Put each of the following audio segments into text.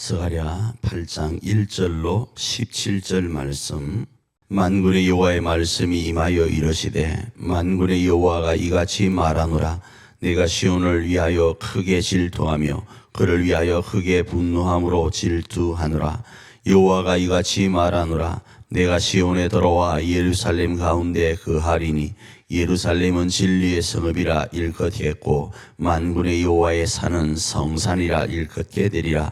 스가랴 8장 1절로 17절 말씀. 만군의 여호와의 말씀이 임하여 이르시되 만군의 여호와가 이같이 말하노라. 내가 시온을 위하여 크게 질투하며 그를 위하여 크게 분노함으로 질투하노라. 여호와가 이같이 말하노라. 내가 시온에 들어와 예루살렘 가운데 거하리니 예루살렘은 진리의 성읍이라 일컫겠고 만군의 여호와의 산은 성산이라 일컫게 되리라.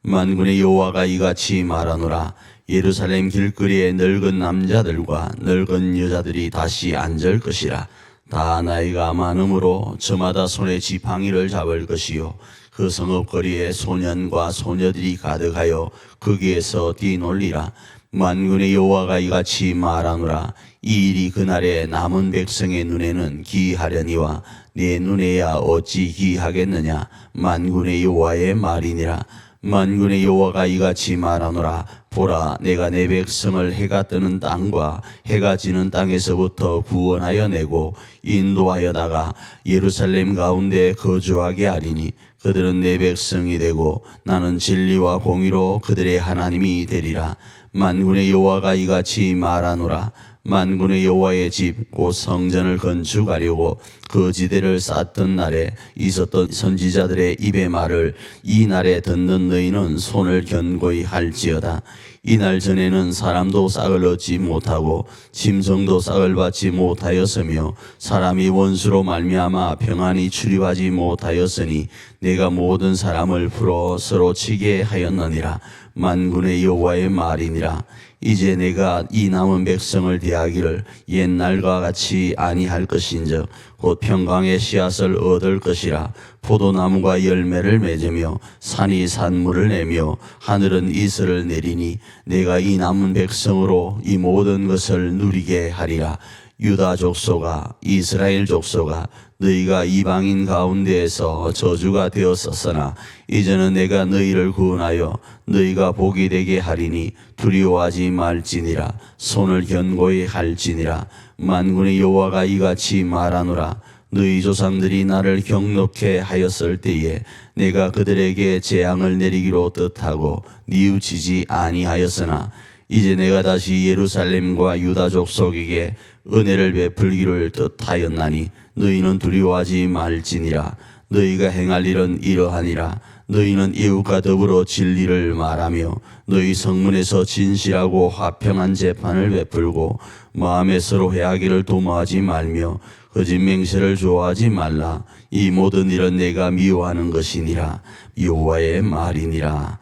만군의 여호와가 이같이 말하노라. 예루살렘 길거리에 늙은 남자들과 늙은 여자들이 다시 앉을 것이라. 다 나이가 많으므로 저마다 손에 지팡이를 잡을 것이요 그 성읍거리에 소년과 소녀들이 가득하여 거기에서 뛰놀리라. 만군의 여호와가 이같이 말하노라. 이 일이 그날에 남은 백성의 눈에는 기이하려니와 내 눈에야 어찌 기이하겠느냐. 만군의 여호와의 말이니라. 만군의 여호와가 이같이 말하노라. 보라, 내가 내 백성을 해가 뜨는 땅과 해가 지는 땅에서부터 구원하여 내고 인도하여다가 예루살렘 가운데 거주하게 하리니 그들은 내 백성이 되고 나는 진리와 공의로 그들의 하나님이 되리라. 만군의 여호와가 이같이 말하노라. 만군의 여호와의 집 곧 성전을 건축하려고 그 지대를 쌓던 날에 있었던 선지자들의 입의 말을 이 날에 듣는 너희는 손을 견고히 할지어다. 이날 전에는 사람도 싹을 얻지 못하고 짐승도 싹을 받지 못하였으며 사람이 원수로 말미암아 평안히 출입하지 못하였으니 내가 모든 사람을 풀어 서로 치게 하였느니라. 만군의 여호와의 말이니라. 이제 내가 이 남은 백성을 대하기를 옛날과 같이 아니할 것인즉 곧 평강의 씨앗을 얻을 것이라. 포도나무가 열매를 맺으며 산이 산물을 내며 하늘은 이슬을 내리니 내가 이 남은 백성으로 이 모든 것을 누리게 하리라. 유다 족속아, 이스라엘 족속아, 너희가 이방인 가운데에서 저주가 되었었으나 이제는 내가 너희를 구원하여 너희가 복이 되게 하리니 두려워하지 말지니라. 손을 견고히 할지니라. 만군의 여호와가 이같이 말하노라. 너희 조상들이 나를 경노케 하였을 때에 내가 그들에게 재앙을 내리기로 뜻하고 뉘우치지 아니하였으나 이제 내가 다시 예루살렘과 유다 족속에게 은혜를 베풀기를 뜻하였나니 너희는 두려워하지 말지니라. 너희가 행할 일은 이러하니라. 너희는 이웃과 더불어 진리를 말하며 너희 성문에서 진실하고 화평한 재판을 베풀고 마음에 서로 회하기를 도모하지 말며 거짓 맹세를 좋아하지 말라. 이 모든 일은 내가 미워하는 것이니라. 여호와의 말이니라.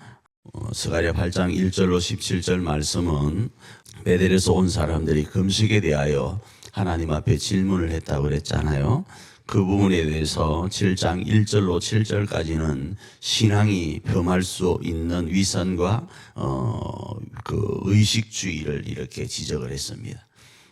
스가랴 8장 1절로 17절 말씀은 베델에서 온 사람들이 금식에 대하여 하나님 앞에 질문을 했다고 그랬잖아요. 그 부분에 대해서 7장 1절로 7절까지는 신앙이 범할 수 있는 위선과 그 의식주의를 이렇게 지적을 했습니다.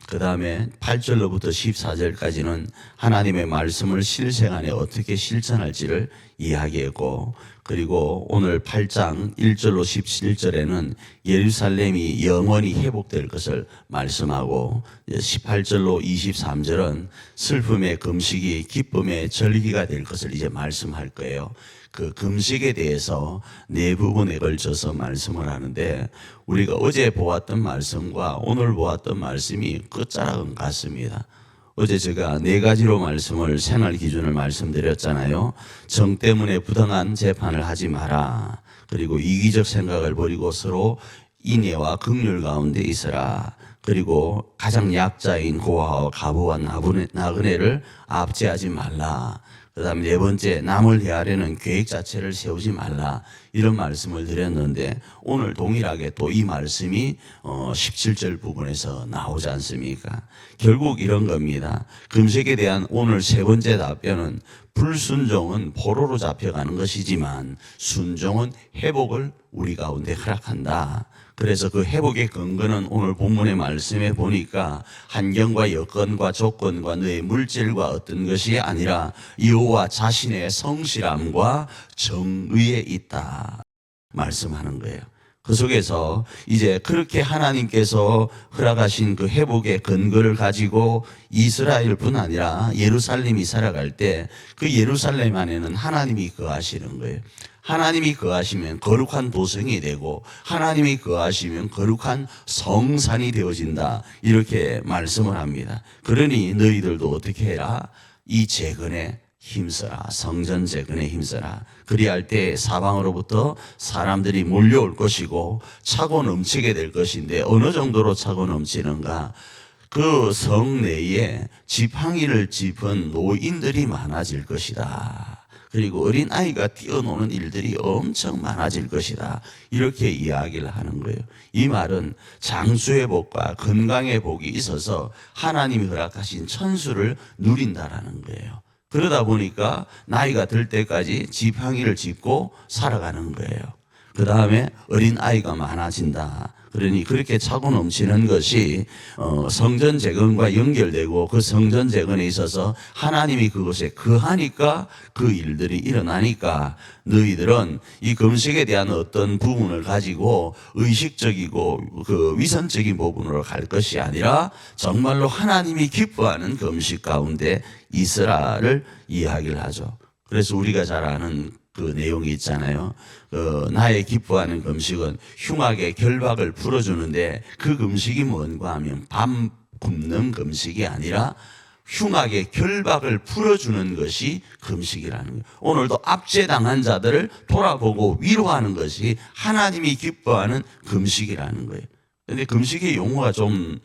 그 다음에 8절로부터 14절까지는 하나님의 말씀을 실생 안에 어떻게 실천할지를 이야기했고, 그리고 오늘 8장 1절로 17절에는 예루살렘이 영원히 회복될 것을 말씀하고 18절로 23절은 슬픔의 금식이 기쁨의 절기가 될 것을 이제 말씀할 거예요. 그 금식에 대해서 네 부분에 걸쳐서 말씀을 하는데 우리가 어제 보았던 말씀과 오늘 보았던 말씀이 끝자락은 같습니다. 어제 제가 네 가지로 말씀을 생활 기준을 말씀드렸잖아요. 정 때문에 부당한 재판을 하지 마라. 그리고 이기적 생각을 버리고 서로 인애와 긍휼 가운데 있어라. 그리고 가장 약자인 고아와 가부와 나그네를 압제하지 말라. 그 다음에 네 번째, 남을 대하려는 계획 자체를 세우지 말라. 이런 말씀을 드렸는데 오늘 동일하게 또 이 말씀이 17절 부분에서 나오지 않습니까? 결국 이런 겁니다. 금식에 대한 오늘 세 번째 답변은 불순종은 포로로 잡혀가는 것이지만 순종은 회복을 우리 가운데 허락한다. 그래서 그 회복의 근거는 오늘 본문의 말씀에 보니까 환경과 여건과 조건과 너의 물질과 어떤 것이 아니라 여호와 자신의 성실함과 정의에 있다 말씀하는 거예요. 그 속에서 이제 그렇게 하나님께서 허락하신 그 회복의 근거를 가지고 이스라엘뿐 아니라 예루살렘이 살아갈 때 그 예루살렘 안에는 하나님이 거하시는 거예요. 하나님이 거하시면 거룩한 도성이 되고 하나님이 거하시면 거룩한 성산이 되어진다. 이렇게 말씀을 합니다. 그러니 너희들도 어떻게 해라? 이 재건에 힘써라. 성전 재건에 힘써라. 그리할 때 사방으로부터 사람들이 몰려올 것이고 차고 넘치게 될 것인데 어느 정도로 차고 넘치는가? 그 성 내에 지팡이를 짚은 노인들이 많아질 것이다. 그리고 어린아이가 뛰어노는 일들이 엄청 많아질 것이다. 이렇게 이야기를 하는 거예요. 이 말은 장수의 복과 건강의 복이 있어서 하나님이 허락하신 천수를 누린다라는 거예요. 그러다 보니까 나이가 들 때까지 지팡이를 짚고 살아가는 거예요. 그 다음에 어린아이가 많아진다. 그러니 그렇게 차고 넘치는 것이 성전 재건과 연결되고 그 성전 재건에 있어서 하나님이 그곳에 거하니까 그 일들이 일어나니까 너희들은 이 금식에 대한 어떤 부분을 가지고 의식적이고 그 위선적인 부분으로 갈 것이 아니라 정말로 하나님이 기뻐하는 금식 가운데 있으라를 이야기를 하죠. 그래서 우리가 잘 아는 그 내용이 있잖아요. 나의 기뻐하는 금식은 흉악의 결박을 풀어주는데 그 금식이 뭔가 하면 밤 굶는 금식이 아니라 흉악의 결박을 풀어주는 것이 금식이라는 거예요. 오늘도 압제당한 자들을 돌아보고 위로하는 것이 하나님이 기뻐하는 금식이라는 거예요. 근데 금식의 용어가 좀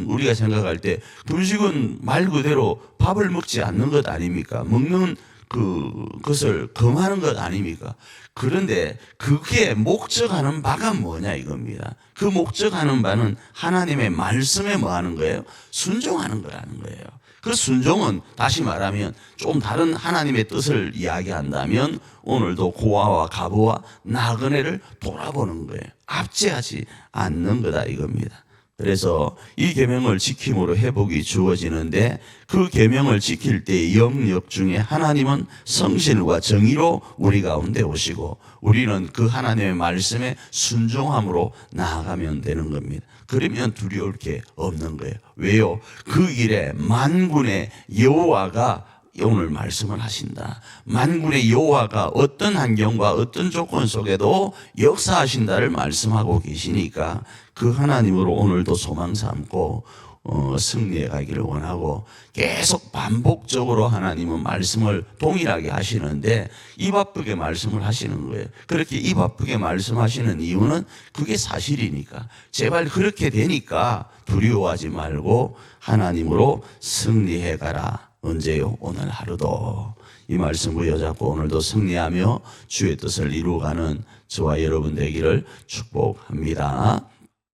우리가 생각할 때 금식은 말 그대로 밥을 먹지 않는 것 아닙니까? 먹는 그것을 금하는 것 아닙니까? 그런데 그게 목적하는 바가 뭐냐 이겁니다. 그 목적하는 바는 하나님의 말씀에 뭐 하는 거예요? 순종하는 거라는 거예요. 그 순종은 다시 말하면 좀 다른 하나님의 뜻을 이야기한다면 오늘도 고아와 가부와 나그네를 돌아보는 거예요. 압제하지 않는 거다 이겁니다. 그래서 이 계명을 지킴으로 회복이 주어지는데 그 계명을 지킬 때의 영역 중에 하나님은 성실과 정의로 우리 가운데 오시고 우리는 그 하나님의 말씀에 순종함으로 나아가면 되는 겁니다. 그러면 두려울 게 없는 거예요. 왜요? 그 일에 만군의 여호와가 오늘 말씀을 하신다. 만군의 여호와가 어떤 환경과 어떤 조건 속에도 역사하신다를 말씀하고 계시니까 그 하나님으로 오늘도 소망 삼고 승리해 가기를 원하고 계속 반복적으로 하나님은 말씀을 동일하게 하시는데 입 아프게 말씀을 하시는 거예요. 그렇게 입 아프게 말씀하시는 이유는 그게 사실이니까 제발 그렇게 되니까 두려워하지 말고 하나님으로 승리해 가라. 언제요? 오늘 하루도. 이 말씀 부여잡고 오늘도 승리하며 주의 뜻을 이루어가는 저와 여러분 되기를 축복합니다.